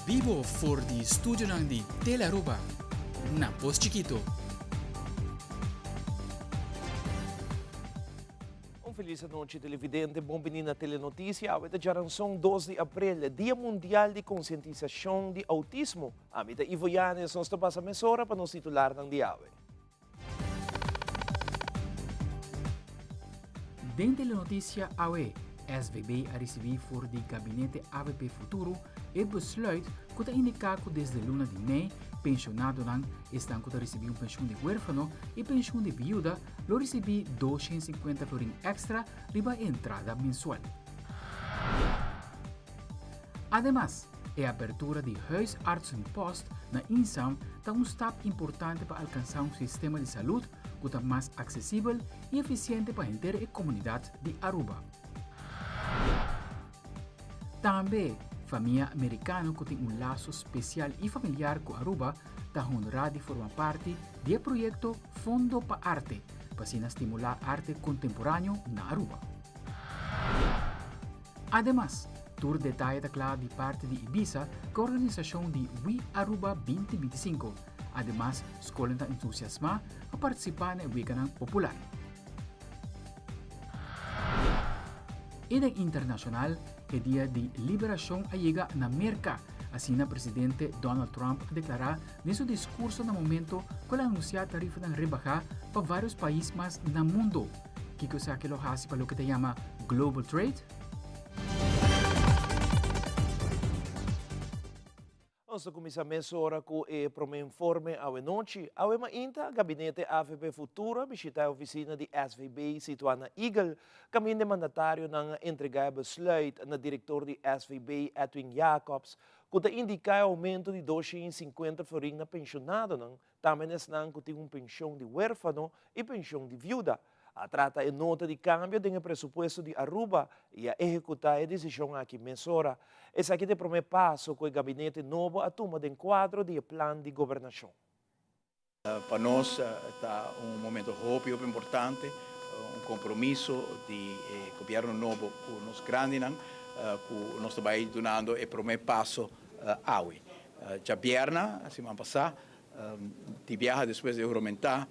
Vivo voor die studio ng di Telaruba. Nampos Chiquito. Feliz noite, televidente. Bom menina telenotícia. Hoje é 2 de abril, Dia Mundial de Conscientização de Autismo. A mita Ivo Yanes, nós estamos a mesora para nos titular ng dia. Den telenotícia AWE, SVB a receber voor de gabinete AVP Futuro e besluit que está indicado desde luna de mei, pensionado não estão que receber pensão de huérfano e pensão de viúva, lo receber 250 florin extra riba entrada mensual. Además, a abertura de huisartsenpost na Insam está stap importante para alcançar sistema de saúde que está mais acessível e eficiente para a inteira comunidade de Aruba. Também, família americana que tem laço especial e familiar com Aruba está honrada de formar parte do projeto Fundo para Arte, para estimular arte contemporâneo na Aruba. Además, tour detalhe da claro de parte de Ibiza, que a organização de We Aruba 2025. Además, escola está entusiasmada a participar no Weekend Popular. E na internacional, é dia de liberação allega na América. Assim, o presidente Donald Trump declarou nesse discurso no momento que ele anunciou a tarifa de rebaixar para vários países mais no mundo. Que cosa que lo hace para lo que se llama Global Trade? Nós começamos agora com o informe à noite. A mainta, gabinete AVP Futuro, visita a oficina de SVB situada na Eagle. Caminho de mandatário na entregar besluit na diretor de SVB, Edwin Jacobs, que indica aumento de 250 florin na pensionado. Também estão que tem pensão de huérfano e pensão de viúva. A trata é nota de câmbio do presupuesto de Aruba e a executar a decisão aqui mesora. Esse aqui é o primeiro passo com o gabinete novo a tomar de enquadro do plano de governação. Para nós está momento muito importante, compromisso de governo novo com nós grandes, que nós estamos dando o primeiro passo hoje. Já vierna, a semana passada, de viajar depois de juramentar,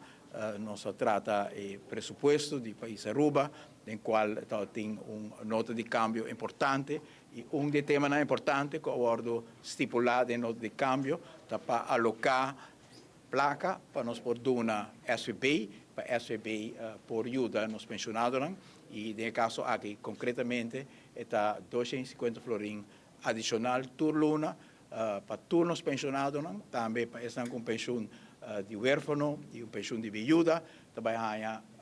nós trata o pressuposto do país Aruba, em qual tem nota de câmbio importante e de tema importante que eu estipulado em nota de câmbio para alocar placa para nós poder dar SVB, para SVB por ajuda nos pensionados e no caso aqui concretamente está 250 florin adicional por luna para todos os pensionados, também para estar com pensão de huérfano e pensão de viúva, também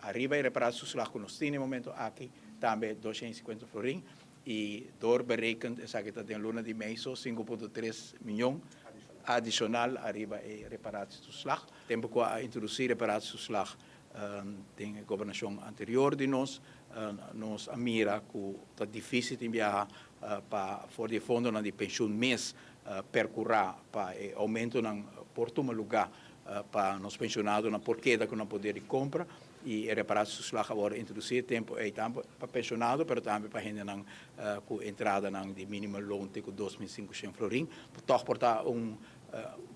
arriba e reparação social que nós temos no momento aqui, também 250 florin, e door berekend, essa que está em luna de mês, 5,3 milhões adicional arriba e reparação social. Tempo que a introduzir reparação social tem a governação anterior de nós, nós a mira que está difícil de enviar para for de fundo de pensão mês percorrer para aumento ng por tomar lugar para nos pensionados na porqueda que não poder de compra e reparar social agora introduzir tempo para pensionado, mas também para gente com entrada de mínimo loan de 2.500 florin. Toch portar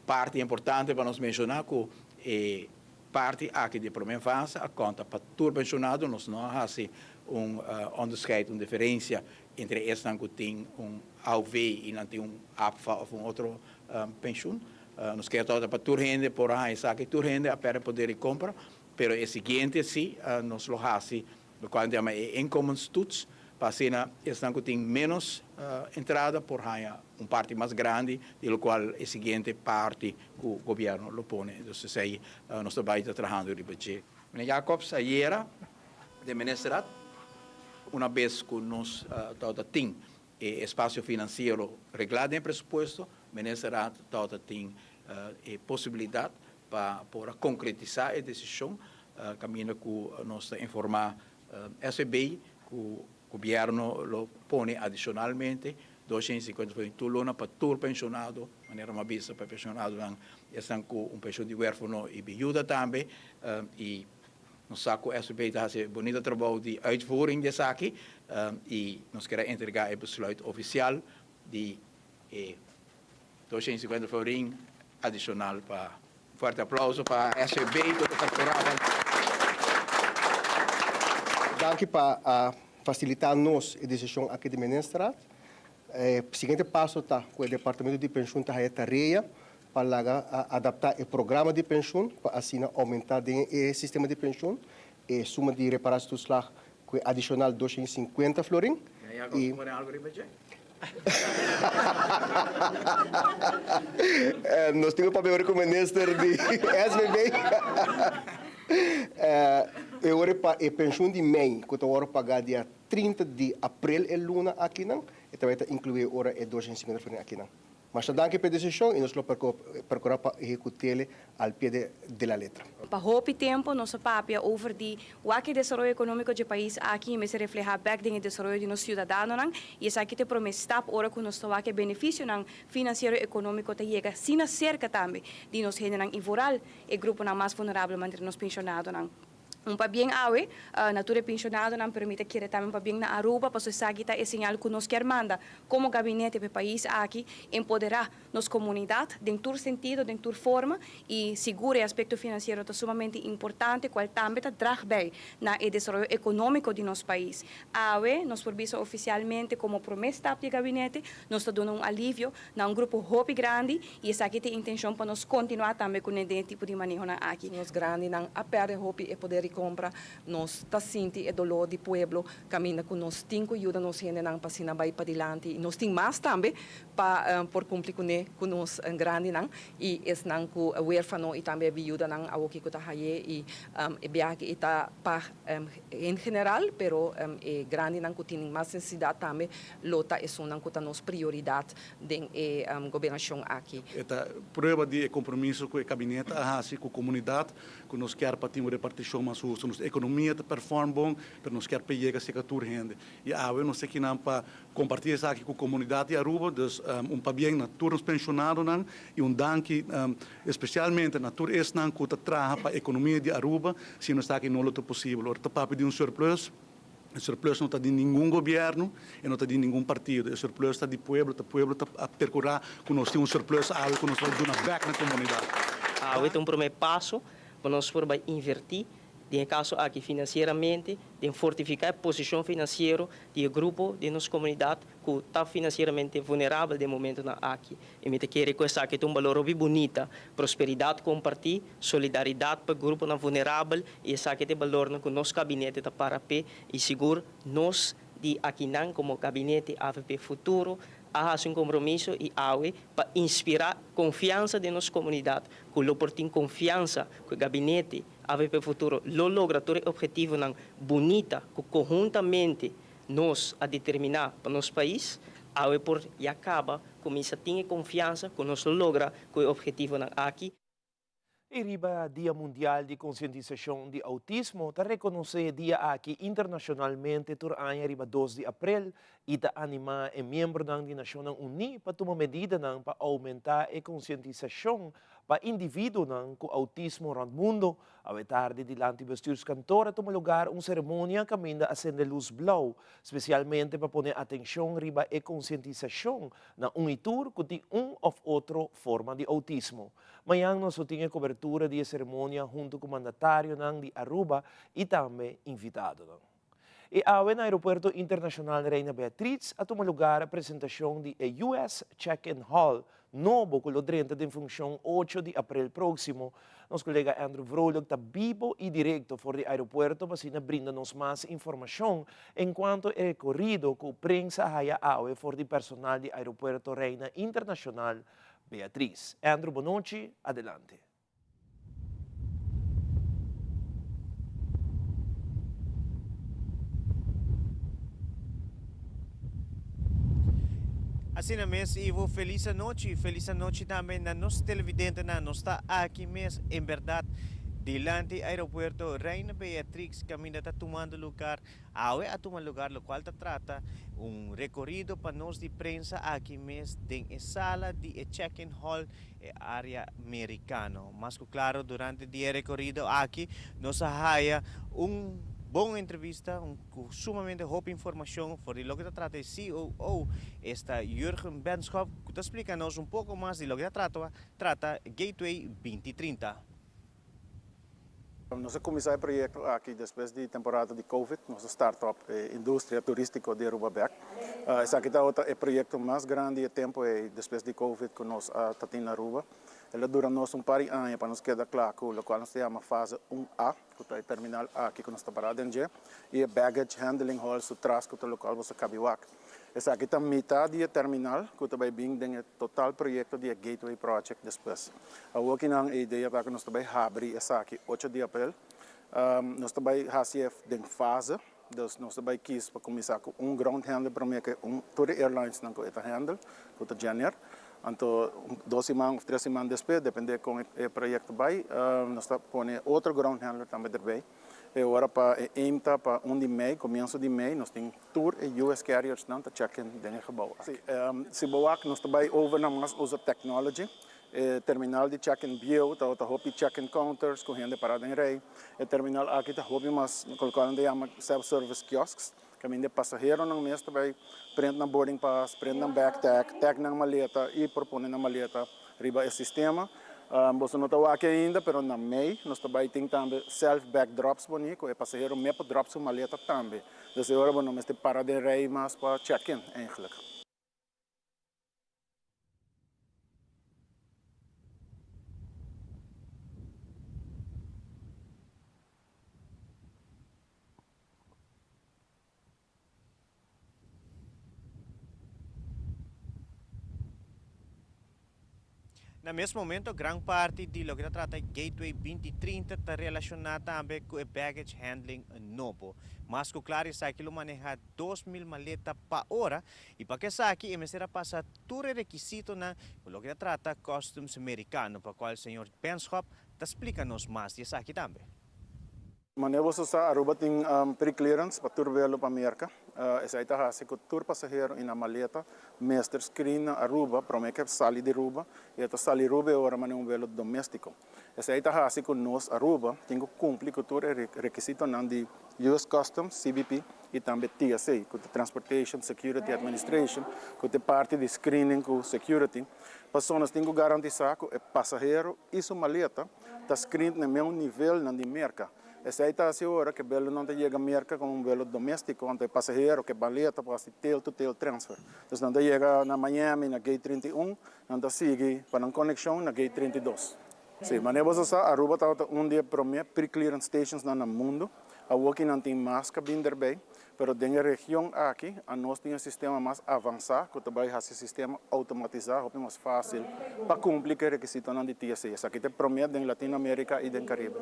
parte importante para nos mencionar que parte aqui de primeira fase a conta para todo pensionado nós não fazemos onderscheid, diferença entre esse que tem AUV e não tem APFA ou outro pensão. Nós queremos para toda gente, por aí, sabe que toda gente para poder comprar, mas o seguinte, sim, nós lo fazemos, quando chama income studs, para assim, esse que tem menos entrada, por aí, parte mais grande, do qual a seguinte parte que o governo lo põe. Então, aí, nós estamos trabalhando no budget. Jacobs, ayer, de ministrat, uma vez que nós temos espaço financeiro reglado em presupuesto, o ministrat tem possibilidade para concretizar a decisão, caminho que nós informar SB, que o governo lo põe adicionalmente 250 por luna para todo pensionado, maneira uma vista para pensionado, estão com pensão de huérfano e viúva também, e nós saco SB está fazendo bonito trabalho de uitvoering dessa aqui, e nós queremos entregar o besluit oficial de 250 florin adicional para forte aplauso para a SVB que está correndo. Dank para facilitar-nos a decisão aqui de ministrar. O seguinte passo está com o Departamento de Pensão da tarefa para adaptar o programa de pensão para assim aumentar o sistema de pensão e suma de reparação do slag com adicional 250 florin. E nós temos para ver com o ministro de SVB. Agora para a pensão de MEI, que eu vou pagar dia 30 de abril e luna aqui não, e também incluir agora e 250 florin aqui não. Mas danke pela decisão e nós vamos procurar para executá-la ao pé da letra. Para hopi tempo, nosso papel over de o desenvolvimento econômico do país aqui, mas se refleja back no desenvolvimento de nossos cidadãos, e essa aqui te promete ora que nós temos benefício financeiro e econômico te chega, sina cerca também de nós generar invoral e grupo mais vulnerável entre nos pensionados. Pa bien awe, natura pensionado não permite que também pa bien na Aruba, para so kita é sinal que nós quer manda como gabinete do país aqui empoderar nos comunidade dentro sentido, dentro forma e seguro aspecto financeiro é sumamente importante, qual também está drag bem na desenvolvimento econômico de nosso país. Awe, nós por isso oficialmente como promessa de gabinete, nós está dando alívio na grupo hopi grande e essa aqui tem intenção para nós continuar também com esse tipo de manejo aqui. Nós grande não aperta hopi e poder compra, nós está sentindo o dolor do povo, caminha com nós, tem que ajudar nós a para sinal para adiante, e nós temos mais também para por cumprir com nós grande não e é não que o huérfano e também ajuda não a o que está aí e viagem está para em geral, pero é grande não que tem mais necessidade também, lota é não que está nos prioridade da governação aqui. Esta prova de compromisso com o gabinete, com a comunidade, que nós quer para ter uma repartição mais justa, a economia te performa bom, para nós quer pegar essa cultura rende. E eu não sei que não para compartilhar isso aqui com a comunidade de Aruba, então para bem na turnos pensionados não e danke especialmente na tur es não que traga para a economia de Aruba, se não está aqui não é possível. Ora para pedir surplus. O surplus não está de nenhum governo e não está de nenhum partido. O surplus está de povo, o povo está a percorrer que nós temos surplus, algo que nós vamos dar back na comunidade. Este é primeiro passo para nós poder invertir, em caso aqui financeiramente, de fortificar a posição financeira do grupo de nossa comunidade que está financeiramente vulnerável de momento na aqui. E me quero requestar que tem um valor bem bonita, prosperidade compartir, solidariedade para o grupo na vulnerável e essa que tem valor no nosso gabinete da para pé e seguro nós de aqui não como gabinete AVP futuro há um compromisso e AWE para inspirar confiança de nossa comunidade, que o tem confiança que o gabinete AVP futuro logra todo objetivo bonita que conjuntamente nós a determinar para nosso país, AWE por e acaba começa a ter confiança que nós logra que o objetivo aqui. E riba Dia Mundial de Conscientização de Autismo, está reconhece dia aqui internacionalmente tur ano riba 2 de abril e está anima e membro da Nações Unidas para tomar medida para aumentar a conscientização para indivíduos com autismo no mundo. A tarde dilante bestuurskantoor toma lugar cerimônia caminda acende luz blau, especialmente para poner atenção riba e conscientização na unitur que tem ou outra forma de autismo. Amanhã nós temos cobertura de cerimônia junto com o mandatário de Aruba e também invitado. E no Aeroporto Internacional Reina Beatriz a tomar lugar a apresentação de US Check-in Hall novo que lo drenta de função 8 de abril próximo. Nosso colega Andrew Vrolog está vivo e direto fora do aeroporto para brinda-nos mais informação enquanto é recorrido com a prensa haya awe fora do personal do Aeroporto Reina Internacional Beatriz. Andrew, boa noite, adelante. Assim mesmo, Ivo, feliz noite também na nossa televidente, nós está aqui mesmo, em verdade, delante do aeroporto Reina Beatriz, caminho está tomando lugar, a tomar lugar, o qual trata recorrido para nós de prensa aqui mesmo, em sala de check-in hall, área americano. Mas claro, durante o recorrido aqui, nós haya boa entrevista, sumamente boa informação sobre o que trata de COO, está Jürgen Benschop, que explica-nos pouco mais de lo que trata Gateway 2030. Nós começamos o projeto aqui depois da temporada de Covid, nossa startup indústria turística de Aruba. Esse aqui é o projeto mais grande de tempo depois de Covid que nós estamos na Aruba. Ele dura nós par de anos para nos quedar claro que o qual nós temos a fase 1A, que é o terminal A aqui que nós estamos parado em dia, e o baggage handling hall so trás que é o local você cabe lá. Esse aqui é metade do terminal, que também bem o total projeto de Gateway Project depois. A outra ideia é que nós também abrir esse aqui 8 de abril. Nós também fazemos em fase, nós também quis para começar com ground handler para mim que todas as airlines não coisa handle, que é janeiro. Então 2 semanas, 3 semanas depois, depende com o projeto vai, nós estamos pondo outro ground handler também também. E agora para EMTA, para 1 de maio, começo de maio, nós temos tour e US carriers não tá check-in dentro do gebouw. Se boa nós também over na mais usa technology, terminal de check-in bio, tá outra hopi check-in counters com gente parada em rei, terminal aqui tá hopi mas colocando chama self-service kiosks, caminho de passageiro não mês também prende na boarding pass, prende na backpack, tag na maleta e propõe na maleta riba esse sistema. Você não está aqui ainda, mas na MEI nós também temos também self-back drops bonito, o passageiro mesmo drops sua maleta também. Dessa hora nós temos parada em rei mas para check-in eigenlijk. No mesmo momento, grande parte de lo que trata Gateway 2030 está relacionada também com o baggage handling novo. Mas que claro é que ele maneja 2.000 maletas por hora e para que saque, ele será passar todo o requisito na lo que trata customs americano, para qual o senhor Benschop explica-nos mais disso aqui também. Maneira você Aruba tem pre-clearance para tour velo para América. Essa aí está assim que o tour passageiro na maleta, mestre screen na Aruba, para mim que sali de Aruba, e esta sali de Aruba é hora um velo doméstico. Essa aí está assim que nós Aruba tem que cumprir com todo requisito de US Customs, CBP e também TSA, que é Transportation Security Administration, que é parte de screening com security. Pessoas têm que garantir que o passageiro e sua maleta está screen no mesmo nível na América. Essa aí está assim hora que o velo não chega a América como um velo doméstico, onde o passageiro que maleta para fazer tail-to-tail transfer. Então não chega na Miami, na Gate 31, não sigue para uma conexão na Gate 32. Sim, mas você sabe, Aruba está dia para mim pre-clearance stations no mundo. A Woki não tem mais cabine bem, mas na região aqui, nós temos um sistema mais avançado, que também é um sistema automatizado, mais fácil para cumprir os requisitos de TSA. Isso aqui é para mim em Latinoamérica e no Caribe.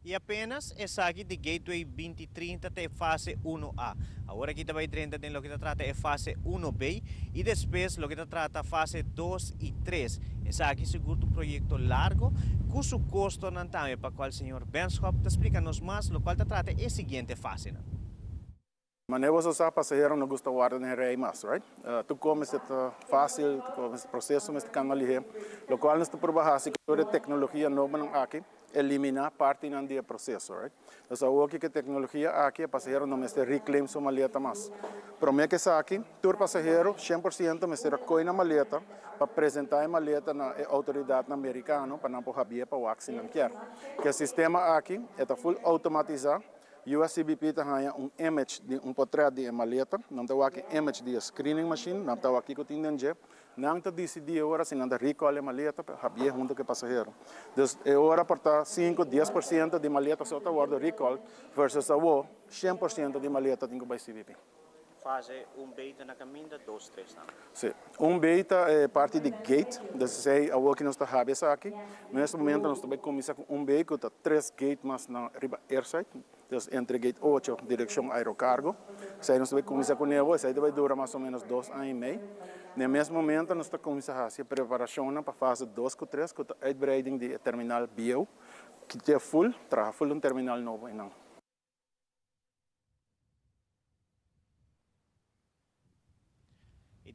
E apenas essa aqui de Gateway 2030 é fase 1A. Agora aqui também dentro de lo que trata é fase 1B e depois lo que trata fase 2 e 3. Essa aqui seguro um projeto largo, cujo custo não também para qual o senhor Benschop explica-nos mais, lo qual trata é a seguinte fase. Mas você sabe, passageiro não gosta de guardar em rei mais, right? Tu comes fácil, tu comes processo, mas tu can malhe. Lo qual nós trabalhamos com a tecnologia nova aqui, eliminar parte do processo, right? Então, o que a tecnologia aqui, o passageiro não está reclaim sua maleta mais. Para mim que está aqui, todo passageiro 100% me será coi na maleta para apresentar a maleta na autoridade americana para não poder para o axi não quer. Que o sistema aqui é full automatizado. O CBP tem image de portrait de maleta, não tem aqui image de screening machine, não tem aqui que tem dentro, não tem decidir agora se não tem recall a maleta para habia junto com o passageiro. Então, é hora para 5-10% de maleta só está guardado recall versus a 100% de maleta tem que vai CBP. Fase 1B está na caminho, 2, 3 não? Sim. 1B é parte de gate, desde a que nós está habendo aqui. Neste momento nós também começamos com 1B, que está 3 gates mais na riba airside. Então, entre gate 8, direção aerocargo. Aí nós vamos começar com o Nevo, aí vai durar mais ou menos 2 anos e meio. No mesmo momento, nós estamos começando a fazer preparação para a fase 2 e 3, que é o upgrading do terminal bio, que tem full um terminal novo. Não.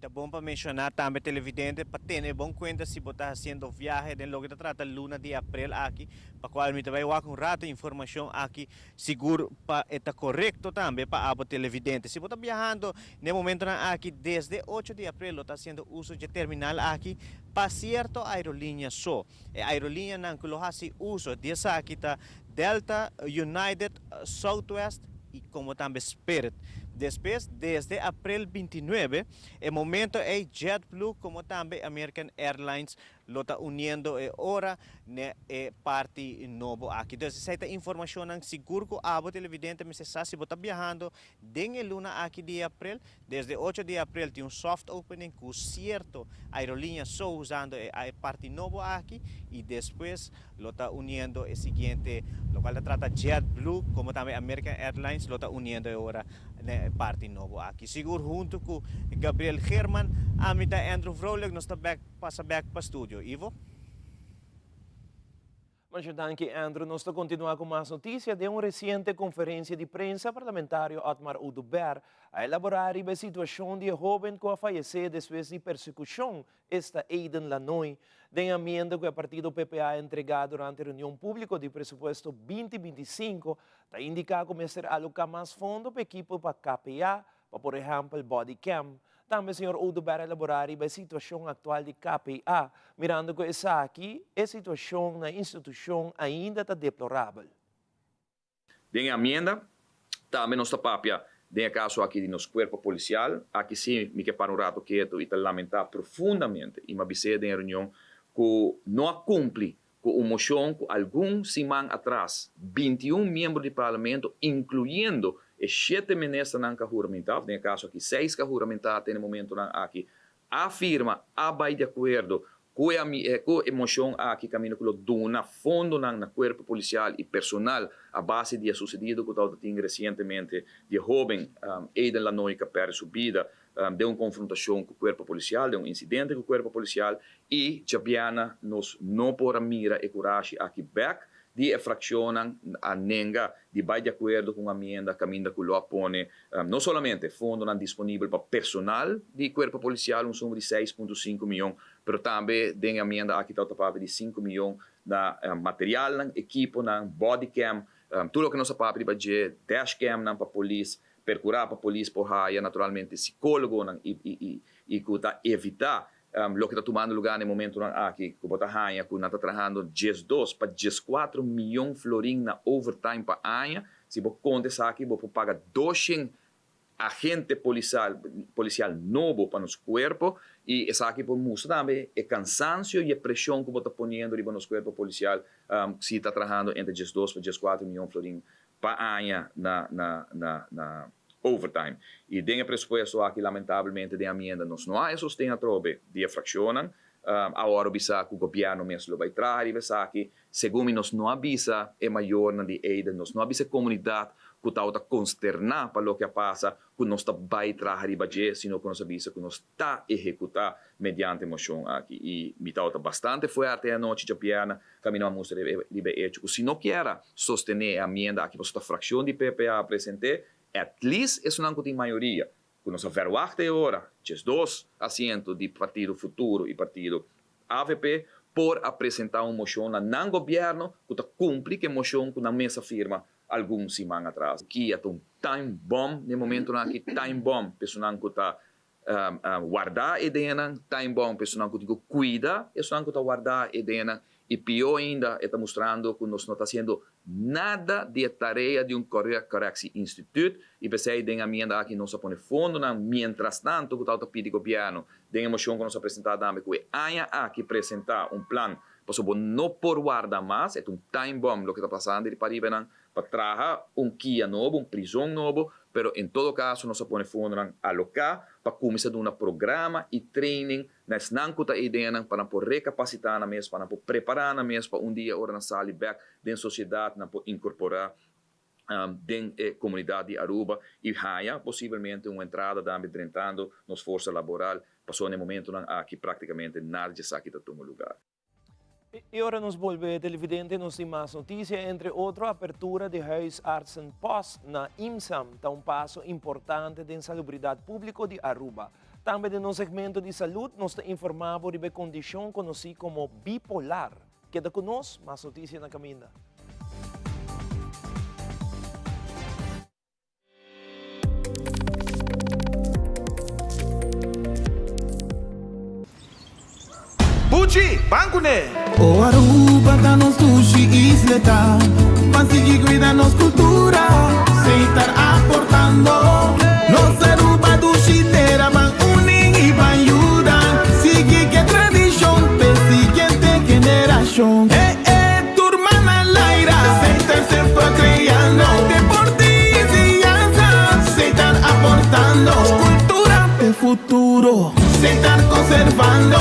Está bom para mencionar também, televidente, para ter bom conta se você está fazendo viagem, de logo trata luna de abril aqui, para qual me vai um rato informação aqui, seguro para estar correto também para a televidente. Se você está viajando, no momento aqui, desde 8 de abril, está fazendo uso de terminal aqui, para certo aerolínea só. A aerolínea não coloca-se uso dessa aqui, tá Delta, United, Southwest e como também Spirit. Depois, desde abril 29, el momento é JetBlue como também American Airlines lo está uniendo hora ne parte novo aqui. Então, essa informação seguro que a televidente me se se você está viajando den luna aqui de abril, desde 8 de abril tem soft opening com certo aerolínea só usando a parte novo aqui e depois lo está uniendo o seguinte, lo qual trata JetBlue como também American Airlines lo está uniendo hora parte novo aqui. Seguro junto com Gabriel German, amita Andrew Vrolijk, nós passa back para estúdio. Ivo? Muito danke, Andrew. Nós vamos continuar com mais notícias de uma recente conferência de prensa parlamentário Otmar Oduber a elaborar a situação de jovem que faleceu depois de persecução esta Aiden Lanoy, de emenda que o partido PPA entregado durante a reunião pública de presupuesto 2025, está indicado como ser alocar mais fundo para equipo para KPA, para, por exemplo, body cam. Também o senhor Oduber elaborar a situação atual de KPA, mirando que essa aqui, a situação na instituição ainda está deplorável. Tem a emenda, também nossa papia, tem caso aqui de nosso corpo policial, aqui sim, me que para um rato quieto e lamentar profundamente, e me avisei em reunião, que não cumpre com a moção que alguns semanas atrás, 21 membros do parlamento, incluindo e 7 ministros não juramentados, tem caso aqui 6 juramentados no momento aqui, afirma, vai de acordo com a emoção aqui caminho que dona fundo na corpo policial e personal a base de sucedido que está recentemente de jovem Aiden Lanoy que perde sua vida de uma confrontação com o corpo policial, de um incidente com o corpo policial e Jabiana nos não por mira e coragem aqui back de fraccionam a nenga de vai de acordo com a emenda caminho que lo apone não somente fundo não disponível para personal de corpo policial um suma de 6,5 milhões, mas também tem a emenda aqui está o de 5 milhões na material, na equipo, na body cam, tudo o que nossa papo de dash cam para polícia, percurar para polícia por raia naturalmente psicólogo e que está evitar lo que está tomando lugar no momento aqui, que bota raia, que está trabalhando 2 para 4 milhões florim na overtime para aia, se você conta isso aqui, você paga 200 agente policial novo para nosso corpo e isso aqui por mostrar também o cansaço e a pressão que você está ponendo no nosso corpo policial se está trabalhando entre 2 para 4 milhões florim para aia na overtime. E tem pressuposto aqui, lamentavelmente, de emenda, nós não há sustento trobe de fraccionam. Agora, bisa que o governo mesmo vai trazer, bisa que, segundo nós não avisa, é maior na de Aiden, nós não avisa a comunidade que está consternar para o que passa, que nós está vai trazer e bater, sino que nós avisa que nós está executar mediante moção aqui. E me está bastante forte a noite de piana, caminhamos de hecho. Se não quer sostener a emenda aqui, você está fração de PPA apresentar, at least isso não tem maioria. Que nós verwachten agora, 2 assentos de Partido Futuro e Partido AVP, por apresentar uma moção no governo que cumpre que a moção que na mesa firma alguns semanas atrás. Que é um time bomb, no momento que time bomb, pessoal que está guardar a ideia, time bomb, pessoal que cuida, pessoal que está guardar a ideia. E pior ainda, está mostrando que nós não está fazendo nada de tarefa de um Correction Institute e pensei que a emenda aqui não se põe fundo, mientras tanto, que está pedindo governo, tem a moção que nós apresentamos também, que há aqui apresentar um plano para não por guardar mais, é um time bomb o que está passando de Paribenan, para trazer um Kia novo, uma prisão novo, pero em todo caso, nós se põe fundo alocar para começar a dar um programa e training nas nankuta ideia para por recapacitar na mesa, para por preparar na mesa para dia hora na sala back dentro da sociedade, para incorporar dentro da comunidade de Aruba e haya possivelmente uma entrada também tentando nos força laboral, passou no momento que praticamente nada de saque está tomando lugar. E agora nos volve televidente, nos tem mais notícias, entre outras, a abertura de Huisartsenpost na IMSAM, está um passo importante da insalubridade pública de Aruba. Também no segmento de saúde, nós informamos sobre a condição conhecida como bipolar. Queda conosco, mais notícias na caminho. Buchi, bancune! O Aruba da nos sushi isleta, Pansigi cuida nos cultura, se estar aportando. Nos Aruba dushi tera van uning y van ayudan, sigue que tradición, pe siguiente generación. Tu hermana Laira, se estar siempre creando, deporte y enseñanza, se están aportando. Cultura de futuro, se están conservando.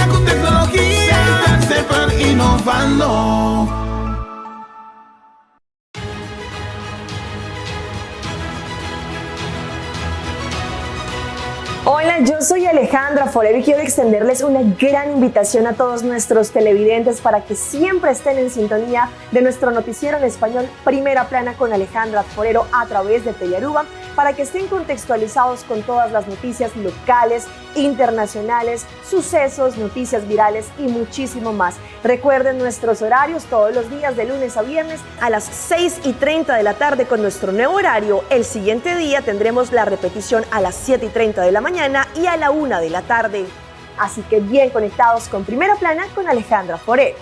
Con tecnología, siempre innovando. Hola, yo soy Alejandra Forero y quiero extenderles una gran invitación a todos nuestros televidentes para que siempre estén en sintonía de nuestro noticiero en español Primera Plana con Alejandra Forero a través de Telearuba, para que estén contextualizados con todas las noticias locales, internacionales, sucesos, noticias virales y muchísimo más. Recuerden nuestros horarios todos los días de lunes a viernes a las 6:30 de la tarde con nuestro nuevo horario. El siguiente día tendremos la repetición a las 7:30 de la mañana y a la 1 de la tarde. Así que bien conectados con Primera Plana con Alejandra Forero.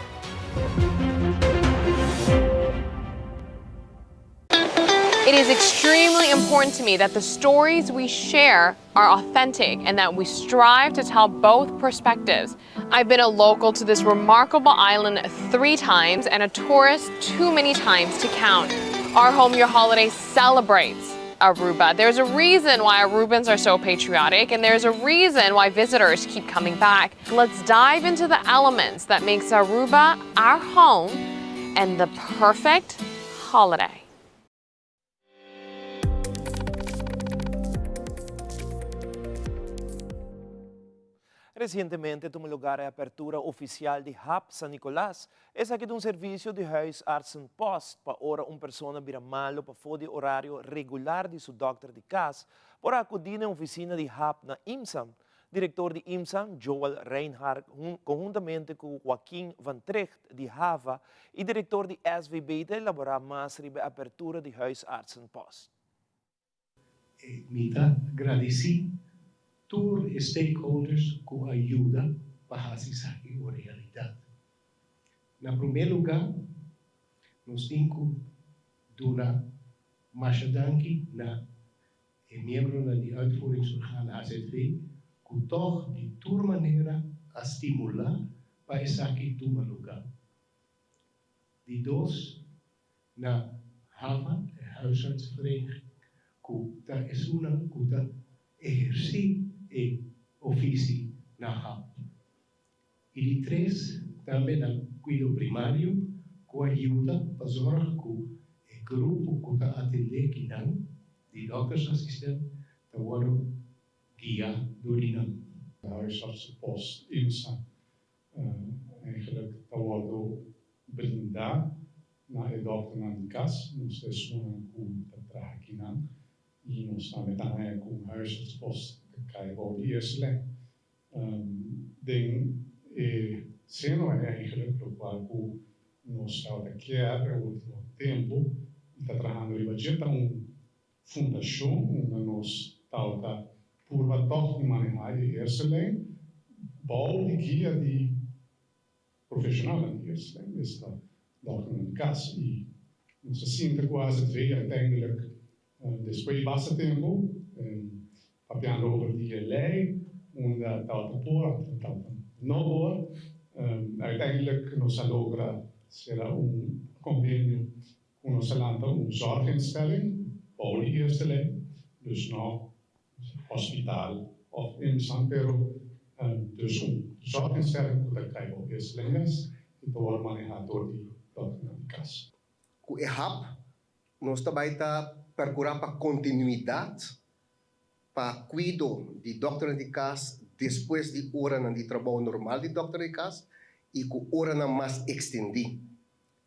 It is extremely important to me that the stories we share are authentic and that we strive to tell both perspectives. I've been a local to this remarkable island 3 times and a tourist too many times to count. Our Home Your Holiday celebrates Aruba. There's a reason why Arubans are so patriotic, and there's a reason why visitors keep coming back. Let's dive into the elements that makes Aruba our home and the perfect holiday. Recentemente tomou lugar a abertura oficial de HAP San Nicolás. Esse aqui é serviço de huisartsenpost para ora pessoa vira malo para fora o horário regular de seu doctor de casa, para acudir na oficina de HAP na IMSAM. Diretor de IMSAM, Joel Reinhardt, conjuntamente com Joaquim Van Trecht de Hava, e diretor de SVB, de elaborar mais sobre a abertura de huisartsenpost. Mita agradeci todos os stakeholders com ajuda para fazer a realidade. Na primeiro lugar, nós temos que dar machadanki na membro da uitvoeringsorgaan AZV, que toch de tour maneira a estimular para essa aqui toma lugar. Die dois, na HAVA, a huisartsvereniging, que daar is una que exercer e ofício na HAP. E de 3, também no cuidado primário, com ajuda para zorgar que o grupo que está atendendo aqui, de dokters assistentes, está guiado door die De huisartsenpost IMSA eigenlijk está worden blindado na dokter na die kas, nos seizoenen que está aqui e nós também com huisartsenpost krijgen we die eerste lijn. Sendo eigenlijk lo qual nós estamos aqui o último tempo está trabalhando em budget fundação onde nós estamos por toch de manejar de eerste lijn, bouw de guia de profissional aan de eerste lijn, is dat nog een kas e nós assim quase twee uiteindelijk depois basta tempo papiando over die lei und tal por tal no uiteindelijk nós logra será convênio com nós landa zorginstelling bouw de eerste lijn, dus nog hospital of in San Pedro, dus zorginstelling que krijgen op eerste linhas e door manejar door die cas. Com o HAP, nós também está procurar para continuidade, para cuidar de doctor de casa depois de hora de trabalho normal de doctor de casa e com hora mais extendida.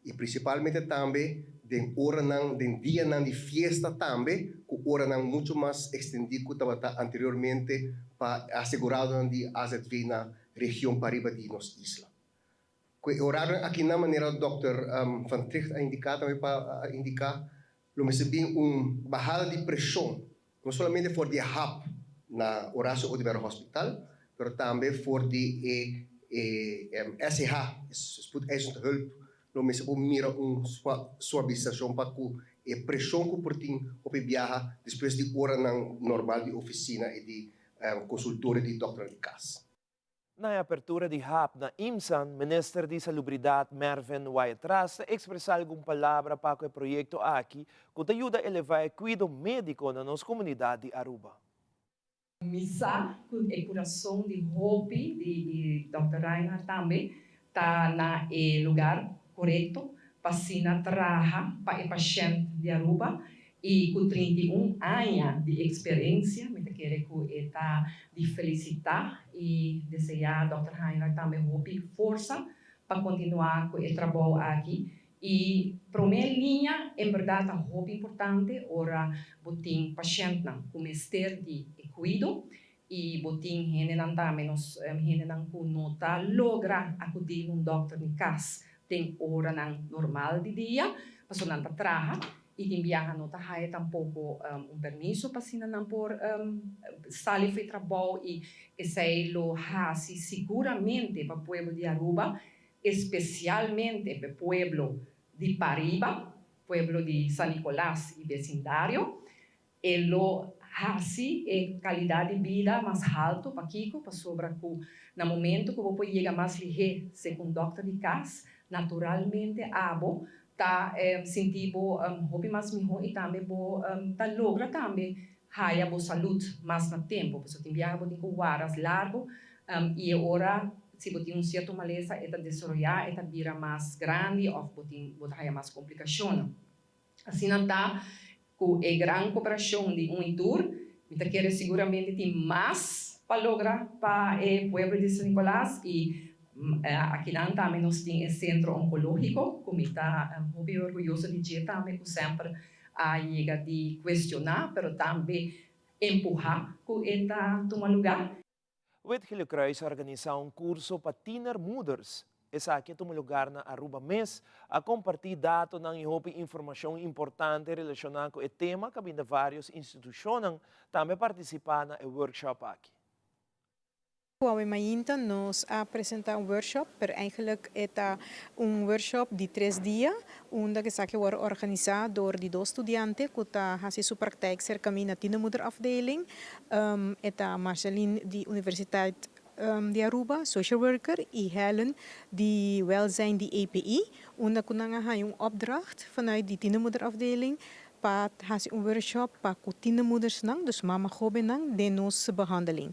E principalmente também den hora nang, den dia nang de fiesta também, com hora nang muito mais extendido que estava anteriormente para assegurado de AZV na região Pariba de nossa isla. Que horário aqui na maneira o Dr. Van Tricht a indicar também para indicar, lo bem bajada de pressão, não somente for de HAP na Horácio Oliveira Hospital, mas também for de SH, spoedeisende hulp, lo mesmo mira suavização para que a pressão que por ti op viaja depois de hora normal de oficina e de consultório de Dr. de casa. Na apertura de HAP na IMSAN, Minister de Salubridade Mervyn Wyatt-Ras expressou alguma palavra para o projeto aqui que ajuda a elevar o cuidado médico na nossa comunidade de Aruba. Misa, o coração de Hopi, de Dr. Reinhardt também, está na lugar correto para se trabalhar para o paciente de Aruba e com 31 anos de experiência, me quero que está de felicitar e desejar Dr. Reinhardt também força para continuar com o trabalho aqui. E para minha linha, em verdade, é muito importante ora botin paciente com mestre de cuidado e botin gente também nos gente que não tá logra acudir doctor de casa tem hora normal de dia, para não trabalhar e tem viaja não tá aí tampouco permisso para se não por sair para trabalho e sei lo hasi seguramente para o povo de Aruba, especialmente para o povo de Pariba, pueblo de San Nicolás y vecindario, lo hace calidad de vida más alto para Kiko, para sobra que no momento que vos llegar más ligero, según doctor de casa, naturalmente abo ta sentivo hobby más mejor y también bo ta logra también haya bo salud más na tempo, pues tem viaja bo com horas largo e agora se botar certo maleza eta desarrollar eta vira mais grande ou botar mais complicação. Assim não tá com a grande cooperação de tour, me quer seguramente tem mais para lograr para o povo de San Nicolás e aqui também nós temos o centro oncológico, como está muito orgulhoso de dizer também que sempre a chega de questionar, mas também empurrar que eta toma lugar. O Evangelho Kruis organizou curso para tienermoeders. Essa aqui é um lugar na Aruba mês a compartilhar dados e informação importante relacionada com o tema que várias instituições também participam no workshop aqui. We Mainta nos apresenta workshop, pero eigenlijk é workshop de 3 dias, onde que wordt organizado door die 2 estudiantes que está fazendo sua praktijk cerca na tienermoederafdeling. É Marceline de Universiteit de Aruba, social worker, e Helen die welzijn die EPI, onde que nós opdracht vanuit die tienermoederafdeling para fazer workshop para tienermoeders dus mama gobe de nossa behandeling.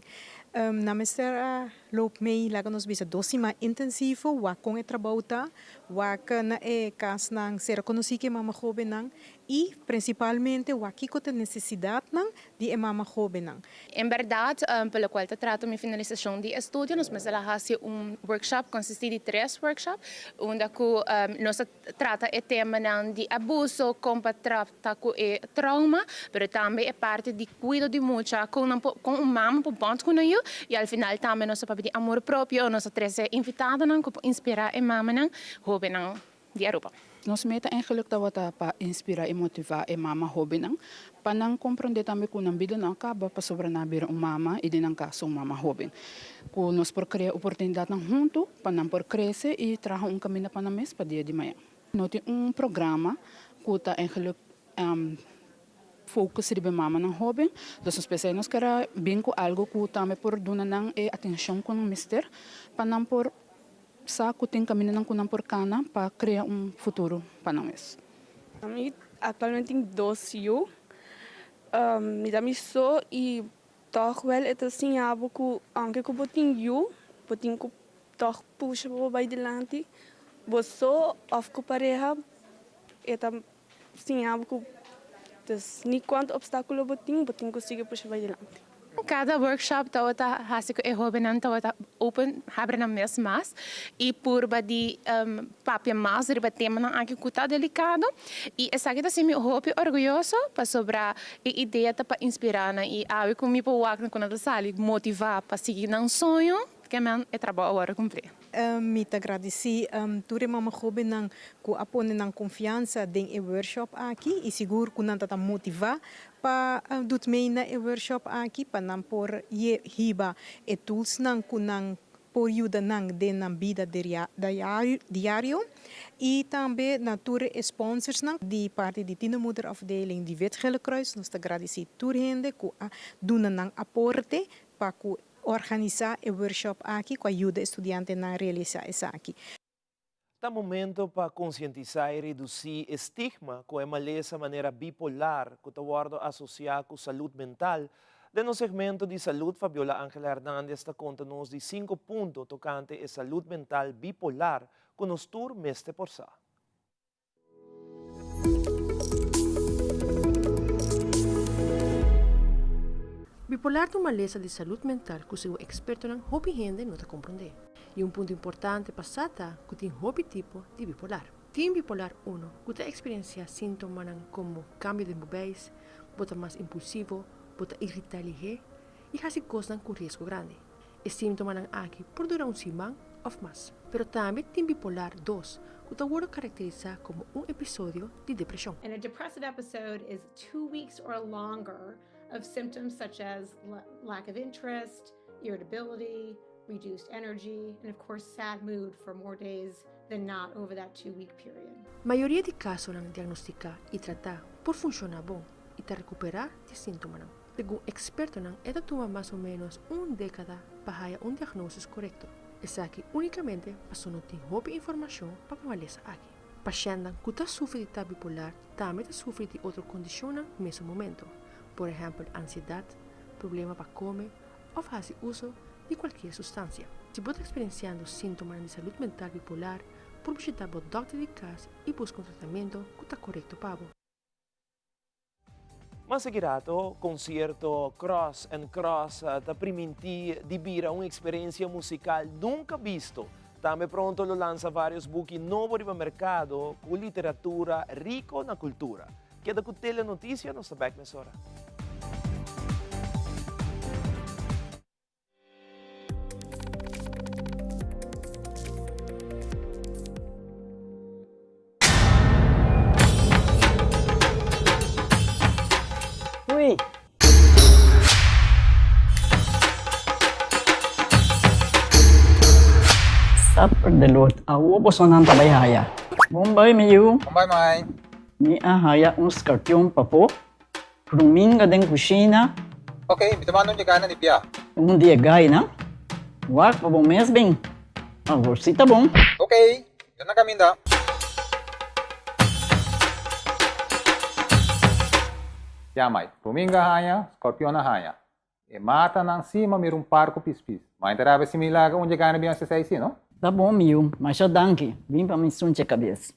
Na mestra loop mee laga nos bisa dosima intensivo wa com e trabalho wa na cas nang ser conheci mama joven nang e principalmente wa que tem necessidade nang de mama joven nang. En verdade, pelo qual te trato minha finalização de estudo, nós vamos fazer workshop consiste de 3 workshops, onde nós trata o tema de abuso, como trata com trauma, mas também é parte de cuidado de mulher com mama por bond com eu. E al final também nós para de amor próprio, nós três invitados para inspirar a mama jovem de Aruba. Nos meta eigenlijk dat we para inspirar e motivar a mama jovem para não compreender também que não vida não acaba para sobrenaviver mama e de não caso mama jovem. Que nós por criar oportunidade junto para não por crescer e trazer caminho para nós para dia de manhã. Nós temos programa que está eigenlijk focus de mama na jovem, dus nós pensamos que era bem com algo que também por dona não é atenção com o mister, para não por saco tem caminho não com não por cana para criar futuro para nós. Atualmente tenho 2 anos, me dá missão e toch wel het assim algo que aunque que botinho que toch puxa para vai delante, você of que pareja é assim algo que dus niet quanto obstáculo botin consegue puxar vai delante. cada workshop tawata hasiko hobenan tawata open habre na mes mas e por badi papia mas riba tema na aqui cuta delicado e essa aqui tá semi hope orgulhoso para sobrar e ideia tá para inspirar na e awe com mi po wak na quando sali motivar para seguir num sonho que man é trabalho agora cumprir. Me agradeci ture mama joven nang ku apone nang confiança den e workshop aqui e seguro ku nanta ta motivar pa dut mei na e workshop aqui pa nan por ye hiba e tools nang ku nang por ajuda nang den nang vida diário e também nature sponsors nang di parte di tienermoederafdeling di Witgellekruis nos agradeci turhende ku doen nang aporte pa ku organizar o workshop aqui com a ajuda estudante na realizar isso aqui. Está momento para conscientizar e reduzir estigma com a maleza maneira bipolar que está associado com saúde mental. No segmento de saúde, Fabiola Ángela Hernández está contando-nos de 5 pontos tocante a saúde mental bipolar que nos tur meste por sa. Bipolar é uma maleza de saúde mental que o seu experto não compreende não compreende. E ponto importante passata que tem tipo de bipolar. Tem bipolar 1, que tem experiencia sintomas como cambio de humor, bota mais impulsivo, bota irritado e assim coisas com risco grande. E sintomas aqui por durar semana ou mais. Pero também tem bipolar 2, que está caracterizado como episódio de depressão. And a depressive episode is 2 weeks or longer of symptoms such as lack of interest, irritability, reduced energy, and of course sad mood for more days than not over that 2-week period. Maioria de casos não diagnosticar e tratar por funcionar bom e te recuperar de sintomas. Segundo experto não é toma mais ou menos 1 década para ter diagnóstico correto. Essa aqui unicamente passou não tem roupa informação para a maleza aqui. Paciente que está sofrendo de bipolar também está sofrendo de outra condição no mesmo momento. Por exemplo, ansiedade, problema para comer ou fazer uso de qualquer substância. Se você está experienciando sintomas de saúde mental bipolar, por visitar o doctor de casa e buscar um tratamento que está correto para você. Mas seguirato, concerto Cross and Cross está permitir de vir uma experiência musical nunca visto. Também pronto lo lança vários books novos no mercado com literatura rico na cultura. Queda com telenotícia, nossa back nessa hora. Uy! Supper the Lord, awo po sonan tabayhaya. Bombay mayu. Bombay mai. Ni ahaya un scorpion papo. Pruminga den kusina. Okay, bitaman nung jagana ni Pia. Un dia gay na. Wak pa bong mes bing. Agor sita bong. Okay, yan na kami da. Yamay, Pruminga haya, Scorpion haya. E mata nang cima mir um parco pispis. Mas interava similar onde gana bem essa aí, não? Tá bom, miu, mas eu danke. Vim pra me sunche cabeça.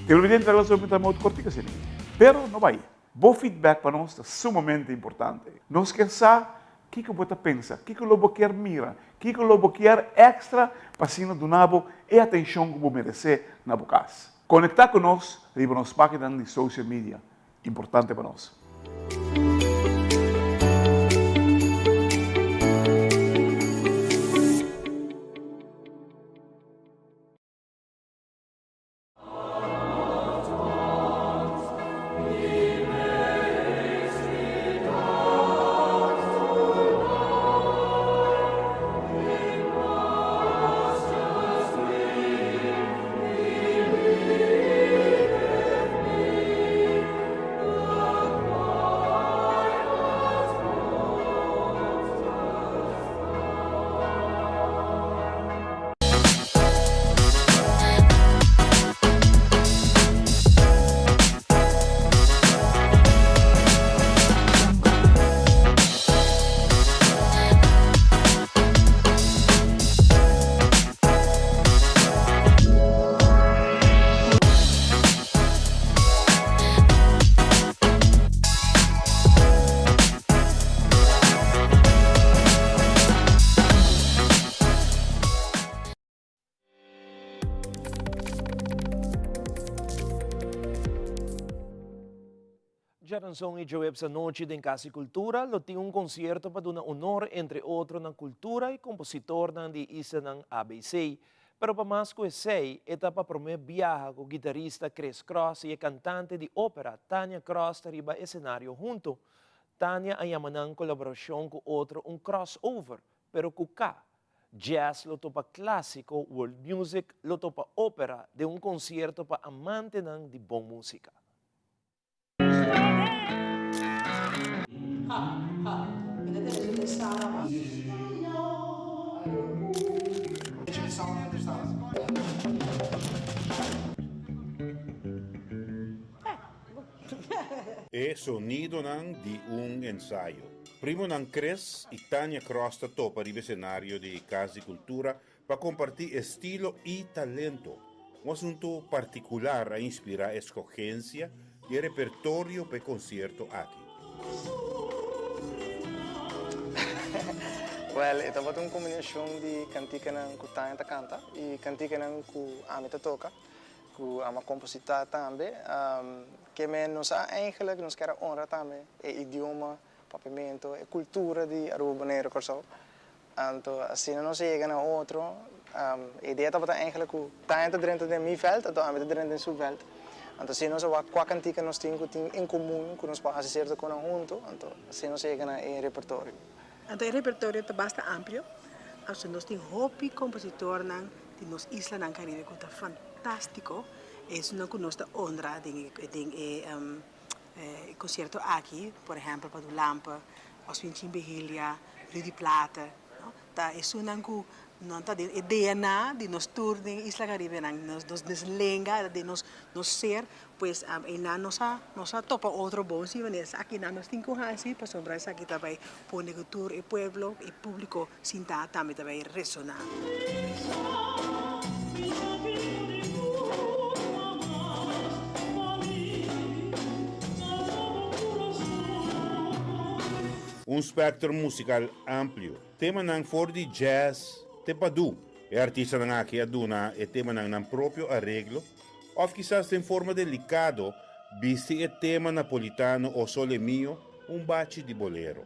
Televidente da relação está muito cortica, sim. Pero não vai. Bom feedback para nós é sumamente importante. Nós queremos saber o que você pensa, o que o lobo quer mira, o que o lobo quer extra para cima do nabo e atenção que você merece na boca. Conectar com nós, riba nos páginas de social media. Importante para nós. Jaranson e Joeb sa noche de Casa Cultura, lo tinha concierto para dar honor, entre outros, na cultura e compositor de isa ng ABC. Pero para mais que sei, etapa promê viaja com o guitarrista Chris Cross e a cantante de ópera Tania Cross arriba escenário junto. Tania ayamanang colaboração com outro crossover, pero com cá. Jazz lo topa clássico, world music lo topa ópera de concierto para amante de boa música. É sonido de ensaio. Primo Chris e Tania Cross topa ribe cenário de Casa Cultura para compartir estilo e talento. Assunto particular a inspirar a escogencia e repertório para concerto aqui. Well, ito ba itong kombinasyon di kantika ng kutaya ta canta e kantika ng ku amita toca, ku ama composita tambe, que nos eigenlijk nos quer honra tambe e idioma, papimento e cultura di Aruba Negro Corso. Anto assim não chega na outro, ideia tá eigenlijk ku tanta dentro de mi veld, ato amita dentro de su veld. Anto assim nós qua cantica nós temos em comum, que nós podemos fazer com junto, anto assim não chega na repertório. Então, o repertório é bastante amplo. Nós temos hopi compositor de nos Isla ng Caribe que é fantástico. É uma que nós honra de concerto aqui, por exemplo, para o Lampa, Oswin Behilia, Rudy Plata. É uma que não tá de DNA de nos tour de Isla Caribe, nos lenga de nos ser, pues e na nossa topa outro bom se vanessa aqui na nos cinco assim para sombrar aqui também pone cultura e pueblo e público sinta também ressonar. Espectro musical amplo. Tema ng 4D jazz, tepadu. E artista ng aqui aduna e tema ng próprio arreglo, ou quizás em forma delicado, viste e tema napolitano o Sole Mio, bache de bolero.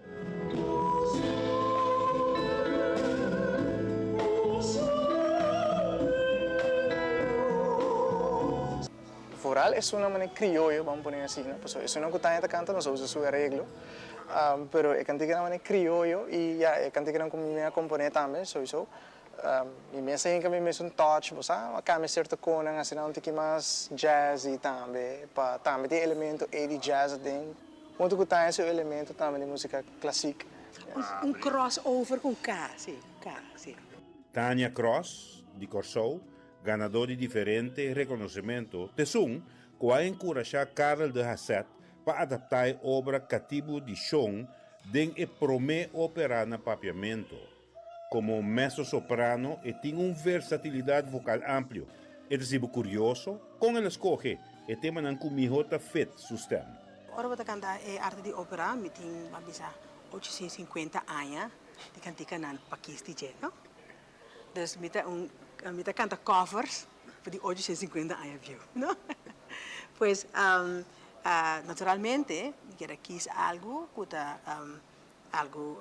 Foral é uma maneira criollo, vamos poner assim, né? É uma coisa que canta, nós usamos o arreglo, pero é cantiga na maneira criollo e é cantiga com minha componente também, isso. E minha saída me mesmo touch, você acaba certa coisa assim não tem que mais jazzy também, para também tem elemento de jazz tem, muito que tem esse elemento também de música clássica. Crossover com K, sim. Tania Cross de Corso, ganador de diferentes reconhecimentos, tesum, que a encorajar Karel de Hasset para adaptar a obra cativo de Sean den e promê ópera na papiamento. Como mezzo-soprano e tem versatilidade vocal amplo. É curioso, com ele escolhe e tema ng kumihota fit sustem. Ora bata canta é arte de ópera, me tem uma bisa 850 anos de cantica nan pakisti no? Dus mita canta covers de 850 anos viu, no? Pues naturalmente, quero quis algo que algo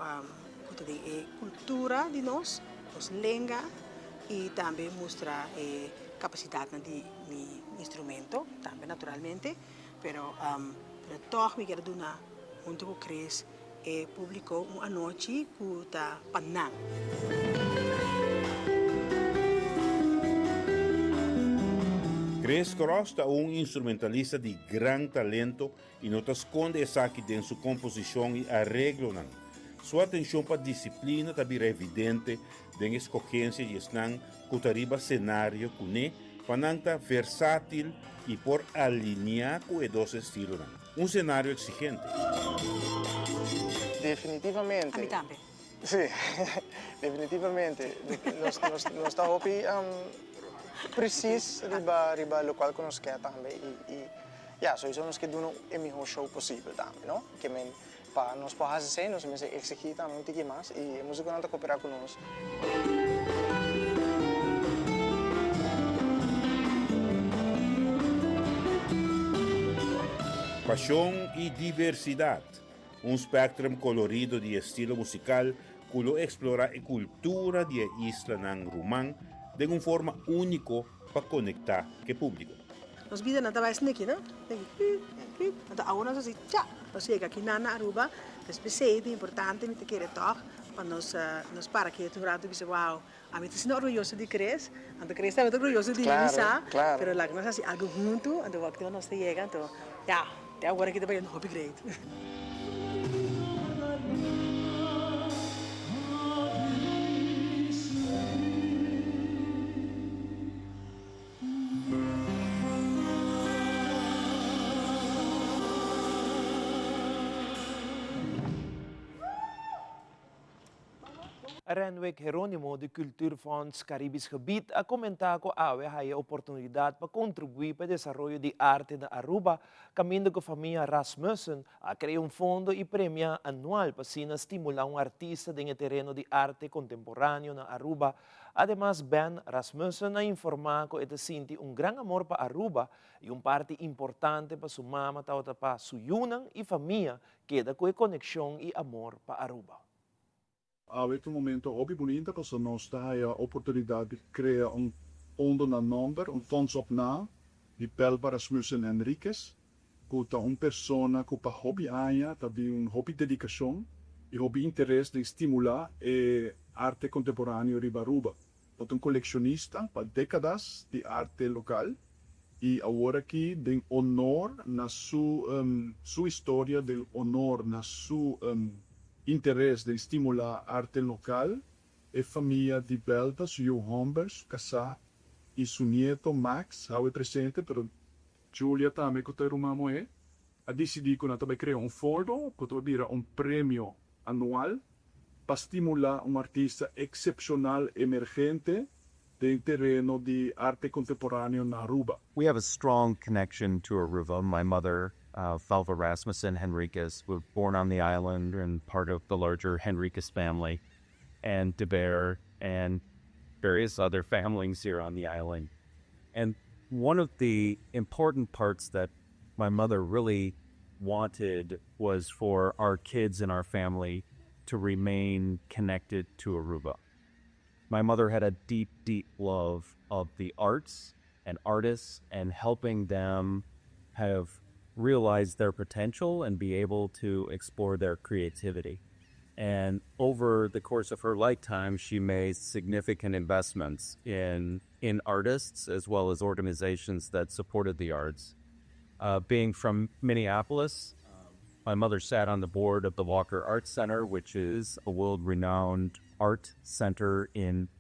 de cultura de nós lenga e também mostra capacidade de instrumento, também naturalmente, pero toch me quero dar junto com Chris e publicou uma noite que está Panang. Chris Cross é instrumentalista de grande talento e não esconde essa aqui em sua composição e arreglo. Sua atenção para a disciplina também é evidente na escolhência de esnan que cenário que pananta versátil e por alinhar com os dois estilos. Cenário exigente. Definitivamente. A mim também. Sim, definitivamente. Nós estamos aqui preciso riba local que nós queremos também e só nós queremos o melhor show possível também, não? Que para nós fazer nós mesmos exigir também um pouquinho mais e a música não está cooperar conosco. Pasión y diversidad, un espectro colorido de estilo musical que lo explora la cultura de la isla ng Rumang de una forma única para conectar con el público. Nos vida na tabay sniki, no? Ata auna so si tja. Nos chega aqui na Aruba, é especial, importante, me te querer toch, para nos para que tu rato bisa wow. A mim te sinto orgulhoso de cres, ando cres está muito orgulhoso de Lisa, pero lá nós assim algo junto, ando waktu nós te chega, então, ja, até agora que te vai um hobby great. Renwick Jerónimo de Cultuurfonds Caribisch Gebied a comentar que awe há a oportunidade para contribuir para o desenvolvimento de arte na Aruba, caminho com a família Rasmussen a criar fundo e premio anual para estimular artista de terreno de arte contemporâneo na Aruba. Además, Ben Rasmussen a informar que ele sente grande amor para Aruba e parte importante para sua mama, para sua yunang e família, que da com conexão e amor para Aruba. Este momento hobby bonita, porque nós temos a oportunidade de criar onder een nummer, een fonds op na, die Pelba Rasmussen Enriquez, que é uma pessoa que tem hobby anja, tem hobby dedicação e hobby interesse de estimular a arte contemporânea de Aruba. É colecionista para décadas de arte local e agora aqui tem honor na sua história, de honor na sua interesse de estimular a arte local. E família de Belda, seu Hombers, casar e seu neto Max, é presente, pero Julia também que tem uma moeda, a decidir que nós também criar fundo, que vai virar prêmio anual para estimular artista excepcional emergente de terreno de arte contemporânea na Aruba. We have a strong connection to Aruba. My mother, Felva Rasmussen Henriquez, was born on the island and part of the larger Henriquez family, and De Beer and various other families here on the island. And one of the important parts that my mother really wanted was for our kids and our family to remain connected to Aruba. My mother had a deep, deep love of the arts and artists and helping them have realized their potential and be able to explore their creativity. And over the course of her lifetime, she made significant investments in artists as well as organizations that supported the arts. Being from Minneapolis, my mother sat on the board of the Walker Arts Center, which is a world-renowned art center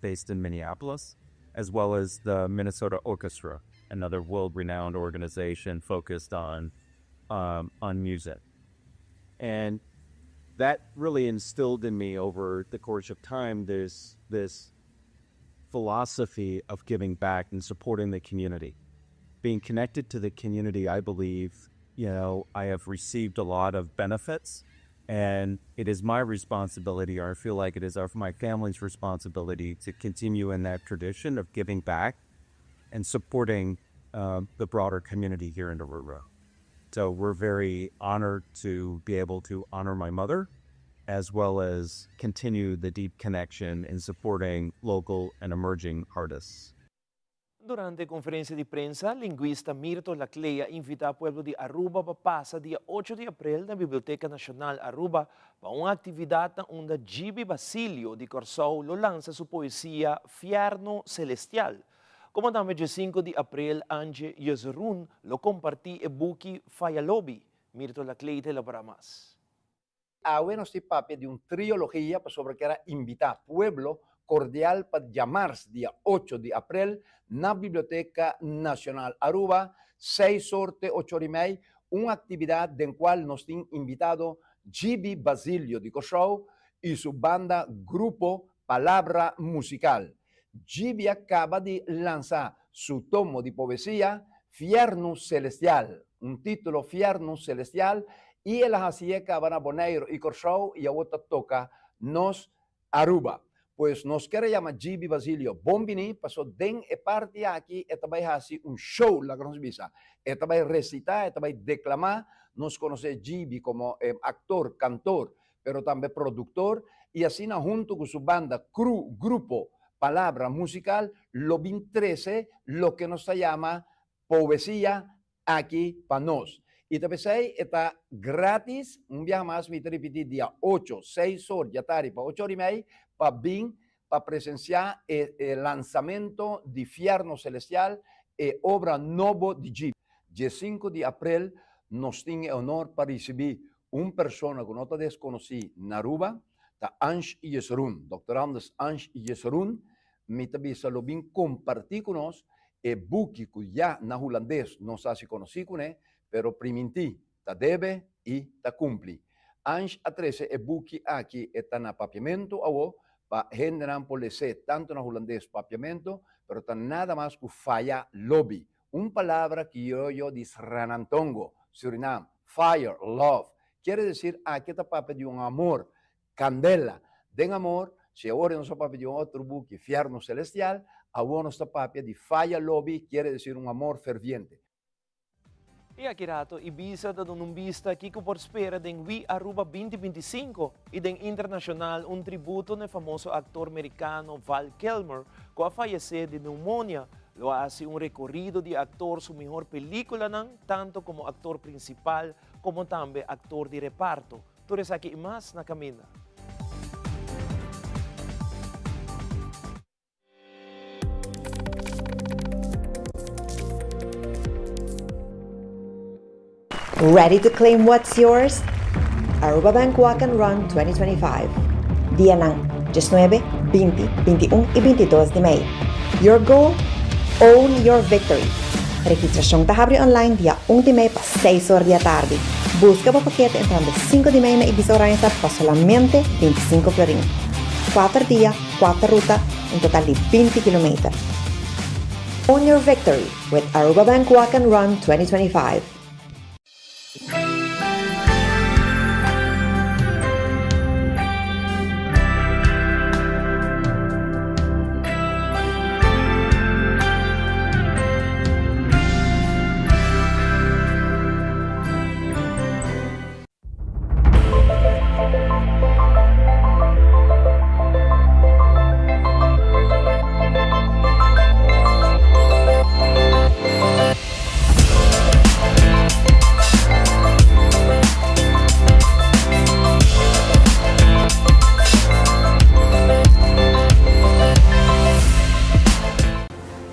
based in Minneapolis, as well as the Minnesota Orchestra, another world-renowned organization focused on music. And that really instilled in me over the course of time this philosophy of giving back and supporting the community. Being connected to the community, I believe, I have received a lot of benefits, and it is my responsibility, or I feel like it is my family's responsibility, to continue in that tradition of giving back and supporting the broader community here in Aruba. So we're very honored to be able to honor my mother, as well as continue the deep connection in supporting local and emerging artists. Durante a conferência de prensa, linguista Mirto Lacleia invita ao pueblo de Aruba para passar dia 8 de abril na Biblioteca Nacional Aruba para uma atividade onde Gibi Basilio de Corsou lança sua poesia Fierno Celestial. Como também dia 5 de abril, Ange Yezerun lo comparti e buki Fayalobi. Mirto Lacleia te para mais. Awe nos papi de una trilogía sobre que era invitar pueblo cordial para llamarse día 8 de abril na Biblioteca Nacional Aruba, 6 sorte, 8 horas y media, una actividad en cual nos han invitado Gibi Basilio de Corsou y su banda Grupo Palabra Musical. Gibi acaba de lanzar su tomo de poesía Fierno Celestial, un título Fierno Celestial, y el hacía Cabana Boneiro y Corsou y ahora toca nos Aruba. pues nos quer llama GB Basilio Bombini, pasó den e parte aqui, eta vai hasi un show, la que nos visa, eta vai recitar, eta vai declamar, nos conoce GB como actor, cantor, pero también productor, y así junto con su banda, grupo, palabra musical, lo 13, lo que nos llama poesía aquí para nos. Y también está gratis, un día más, me repetir, día 8, 6 horas, ya tarde, para 8 horas y media, para presenciar el lanzamiento de Fierno Celestial, obra novo de Jeep. El 5 de abril, nos tiene honor para recibir una persona que no te desconocí, Naruba, da Ange Yeserun, Dr. Anders Ange Yeserun, me tabisa lo bien compartir con nos, buki que ya na holandês não se conhece com ele, pero priminti, ta debe e ta cumpli. Ange a 13 buki aqui está na papiamento awo, pa generan polese tanto na holandês papiamento, pero ta nada mais que falla lobby. Palavra que yo diz Ranantongo, Surinam, fire, love. Quiere decir, aquí está papel de un amor, candela, de amor, se ahora no se papel de un otro buque, Fierno Celestial, ahora está papel de falla lobby, quiere decir un amor ferviente. E aqui rato, Ibiza dando um vista aqui que por espera de We Aruba 2025 e de internacional um tributo no famoso actor americano Val Kilmer, que a falecer de pneumonia. Lo hace un recorrido de actor su mejor película, tanto como actor principal como también actor de reparto. Tú eres aquí más na camina. Ready to claim what's yours? Aruba Bank Walk and Run 2025. Día ng 19, 20, 21 y 22 de May. Your goal? Own your victory. Registración está abre online día 1 de May para 6 horas de la tarde. Busca por paquete entrando 5 de May na Ibiza Oranza para solamente 25 florín. 4 días, 4 rutas, en total de 20 kilómetros. Own your victory with Aruba Bank Walk and Run 2025.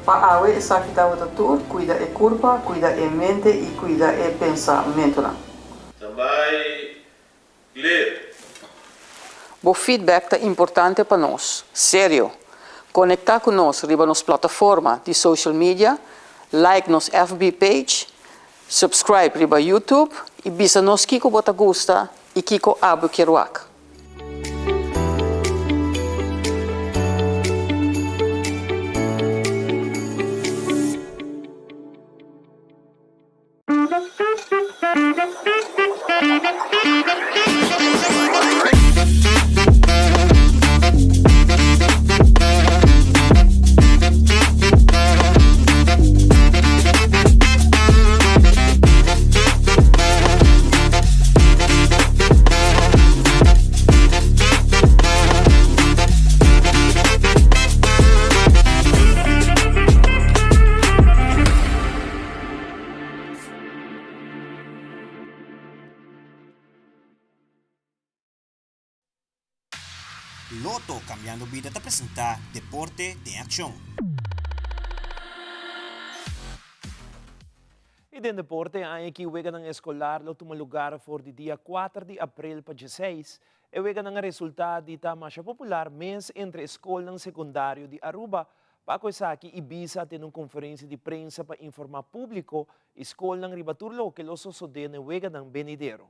Paawe esa kita wata tur, cuida e curpa, cuida e mente e cuida e pensamento. Também ler. O feedback é importante para nós, sério. Conectar com nós riba nos plataforma de social media, like nos FB page, subscribe riba YouTube e bisa nos kiko bota gusta e kiko abu kiruak. Loto Cambiando Vida te presenta Deporte de Acción. E dentro deporte, há que o Wegan escolar lo toma lugar for de dia 4 de abril para 16. E o Wegan resultado de ta mais popular mês entre escola secundário de Aruba. Para coisa aqui, Ibiza tem uma conferência de prensa para informar público escola ribaturlo que lo sosodene Wegan Benidero.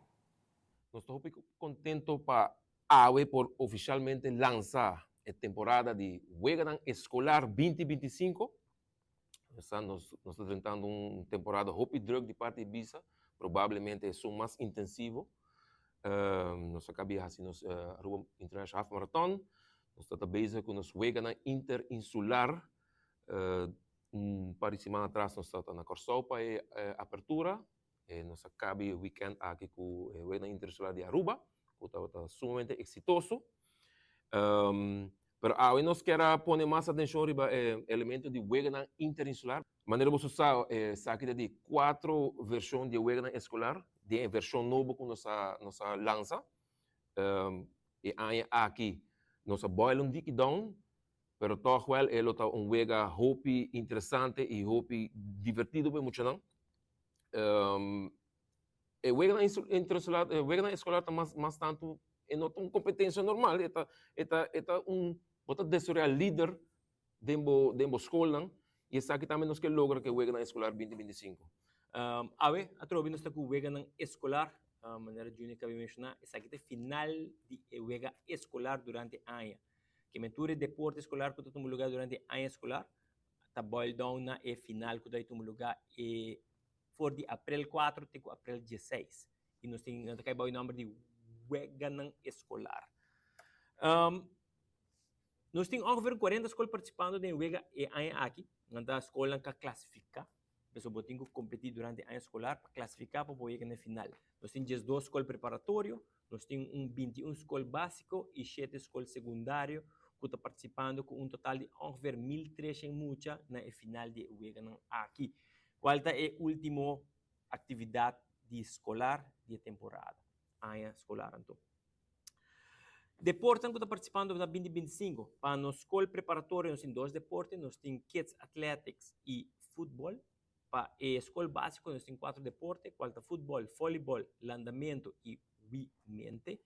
Nós estamos contentos para AWE por oficialmente lançar a temporada de Wegan Escolar 2025. Nós estamos enfrentando uma temporada Hopi Drug de parte de Ibiza, provavelmente é mais intensivo. Nós acabamos assim, Aruba International Half Marathon, Nós estamos bezig com nos wega na interinsular. Um par de semana atrás nós estamos na Corsou para apertura. Nós acabamos o weekend aqui com o wega na interinsular de Aruba, que está sumamente exitoso. Pero hoje nós queremos pôr mais atenção sobre elemento de wega na interinsular. Maneira você sabe de 4 versões de wega na escolar, de versão nova que nós lança. E aqui nós boil dik down, pero toch wel é wega hopi interessante e hopi divertido para muitos não. Wega na interinsular, wega na escolar está mais tanto não uma competência normal, bota desoriar líder dentro escola, e essa aqui também nós que logra que wega na escolar 2025. Ave, atrobi nós está com wega na escolar, maneira de única mencionar, essa aqui é final de wega escolar durante a ano. Que mentura deporte escolar que todo lugar durante a ano escolar, tá boil down na final que todo lugar e for de abril 4 até abril 16. E nós temos que o número de wega na escolar. Nós temos ongeveer 40 escolas participando de wega e ano aqui, a escola que classifica. Pessoal, botinho competir durante a ano escolar para classificar para o wega na final. Nós temos 2 escolas preparatórias, nós temos 21 escolas básico e 7 escolas secundárias que estão participando com um total de ongeveer 1.300 mucha na final de wega aqui. Qual é a última atividade de escolar de temporada? Ano escolar, então. Deporte que está participando da 2025. Para a escola preparatória, nós temos 2 deportes, nós temos Kids Athletics e futebol. Para a escola básica, nós temos 4 deportes, qual é futebol, voleibol, landamento e mente.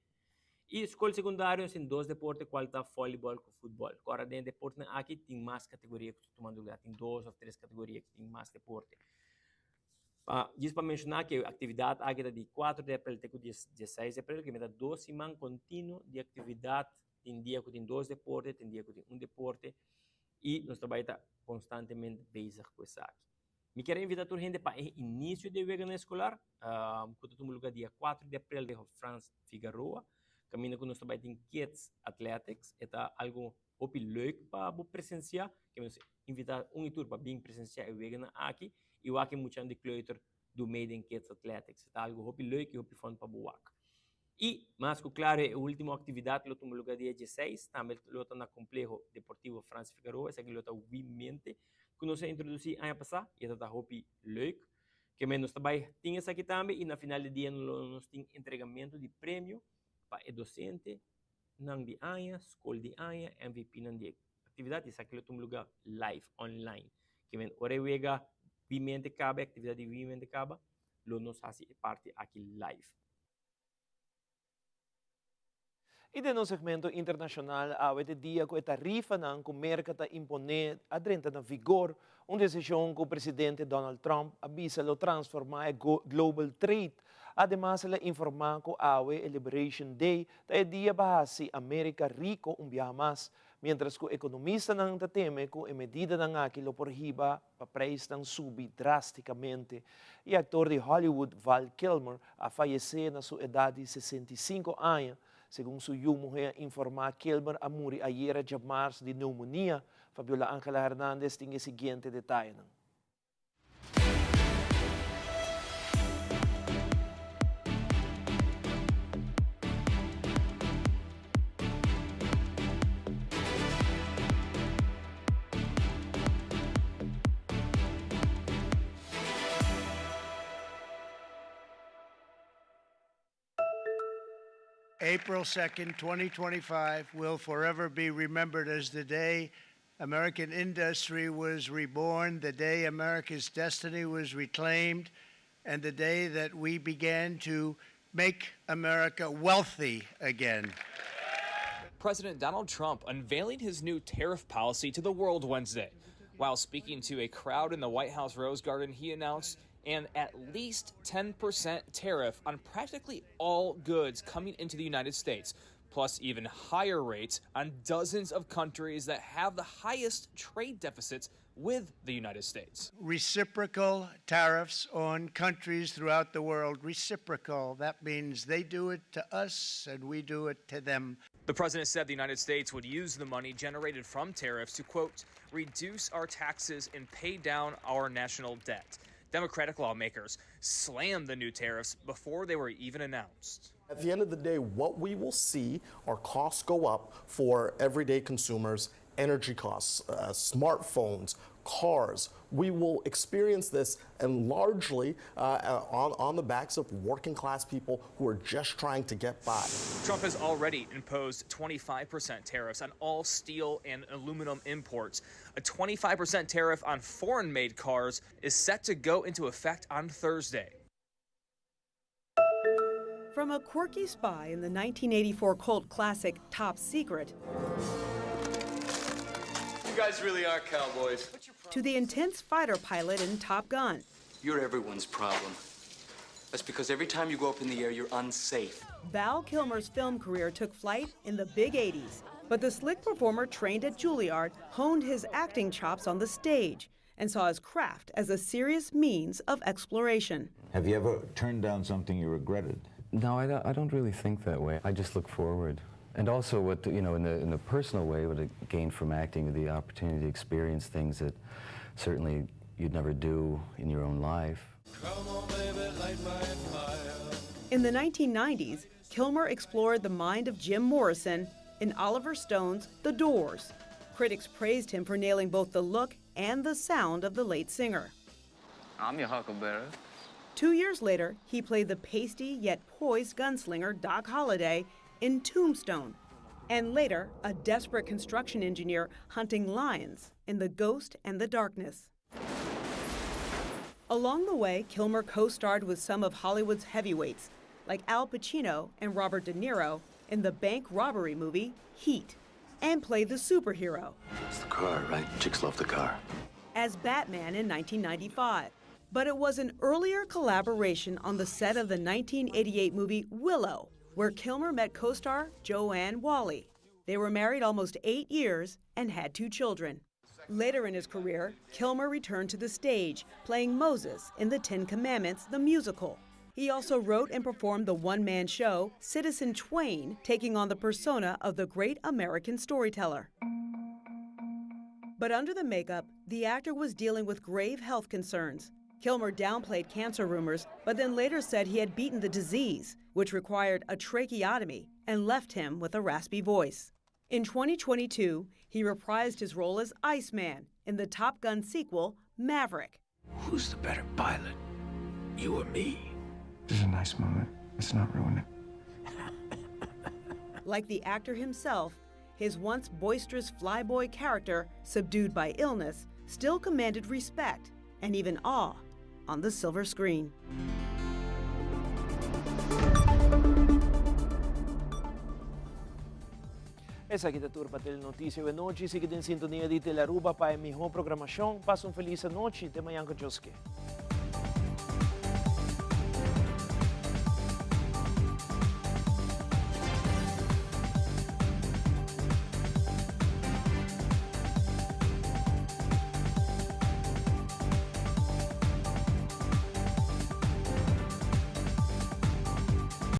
E a escola secundária, nós temos 2 deportes, qual é voleibol e futebol. Agora, dentro do deporte, aqui tem mais categorias que estou tomando lugar, tem 2 ou 3 categorias que tem mais deporte. Diz para mencionar que a atividade aqui é de 4 de abril até 16 de abril, que me dá 2 semanas contínuas de atividade. Tem dia que tem 2 deportes, tem dia que tem 1 deporte, e nós trabalhamos constantemente bezig com isso aqui. Me quero invitar a gente para o início do wega na escolar, que estou no lugar dia 4 de abril de France Figueroa, caminho que nós trabalhamos em Kids Athletics, é algo muito leuk para presenciar, que nós invitar tour para vir presenciar o wega aqui, e o aqui muito de kleuter do Made in Kids Athletics, é algo muito leuk e muito fun para o aqui. E, mas claro, a última atividade que no lugar dia 16, também está no Complexo Deportivo France Figueroa, essa aqui está obviamente que nós introduzimos ano passado, e está muito leuk, que nós também temos aqui também, e na final do dia nós temos entregamento de prêmio para o docente, não de ano, escola de ano, MVP não de atividade, essa aqui está no lugar live, online, que ora wega vimente caba, atividade de vimente caba, nós fazemos parte aqui live. E no segmento internacional, há o dia que a tarifa que o mercado impõe adrenta na vigor, uma decisão que o presidente Donald Trump avisa lo transformar em global trade. Además, ele informa que há o Liberation Day, é dia para a América rico dia mais, mientras que o economista não teme que a medida que lo prohíba para preços subir drasticamente. E o ator de Hollywood, Val Kilmer, a falecer na sua idade de 65 anos. Segundo sua mulher informa, Kilmer a morrer ayer de março de pneumonia. Fabiola Ángela Hernández tem o seguinte detalhe. April 2nd, 2025 will forever be remembered as the day American industry was reborn, the day America's destiny was reclaimed, and the day that we began to make America wealthy again. President Donald Trump unveiling his new tariff policy to the world Wednesday. While speaking to a crowd in the White House Rose Garden, he announced an at least 10% tariff on practically all goods coming into the United States, plus even higher rates on dozens of countries that have the highest trade deficits with the United States. Reciprocal tariffs on countries throughout the world. Reciprocal. That means they do it to us and we do it to them. The president said the United States would use the money generated from tariffs to, quote, reduce our taxes and pay down our national debt. Democratic lawmakers slammed the new tariffs before they were even announced. At the end of the day, what we will see are costs go up for everyday consumers, energy costs, smartphones, cars. We will experience this and largely on the backs of working class people who are just trying to get by. Trump has already imposed 25% tariffs on all steel and aluminum imports. A 25% tariff on foreign-made cars is set to go into effect on Thursday. From a quirky spy in the 1984 cult classic Top Secret You guys really are cowboys. to the intense fighter pilot in Top Gun. You're everyone's problem. That's because every time you go up in the air, you're unsafe. Val Kilmer's film career took flight in the big 80s, but the slick performer trained at Juilliard honed his acting chops on the stage and saw his craft as a serious means of exploration. Have you ever turned down something you regretted? No, I don't really think that way. I just look forward. And also, what in the personal way, what I gained from acting, the opportunity to experience things that certainly you'd never do in your own life. In the 1990s, Kilmer explored the mind of Jim Morrison in Oliver Stone's The Doors. Critics praised him for nailing both the look and the sound of the late singer. I'm your huckleberry. 2 years later, he played the pasty yet poised gunslinger Doc Holliday in Tombstone, and later a desperate construction engineer hunting lions in The Ghost and the Darkness. Along the way, Kilmer co-starred with some of Hollywood's heavyweights, like Al Pacino and Robert De Niro in the bank robbery movie Heat, and played the superhero It's the car, right? Chicks love the car. as Batman in 1995. But it was an earlier collaboration on the set of the 1988 movie Willow, where Kilmer met co-star Joanne Whalley. They were married almost 8 years and had 2 children. Later in his career, Kilmer returned to the stage, playing Moses in The Ten Commandments, the musical. He also wrote and performed the one-man show Citizen Twain, taking on the persona of the great American storyteller. But under the makeup, the actor was dealing with grave health concerns. Kilmer downplayed cancer rumors, but then later said he had beaten the disease, which required a tracheotomy and left him with a raspy voice. In 2022, he reprised his role as Iceman in the Top Gun sequel, Maverick. Who's the better pilot? You or me? This is a nice moment. Let's not ruin it. Like the actor himself, his once boisterous flyboy character, subdued by illness, still commanded respect and even awe on the silver screen. Esa aqui é a turma da Notícia de Noite. Siga em sintonia de Telearuba para a melhor programação. Passe uma feliz noite. Até amanhã com Deus.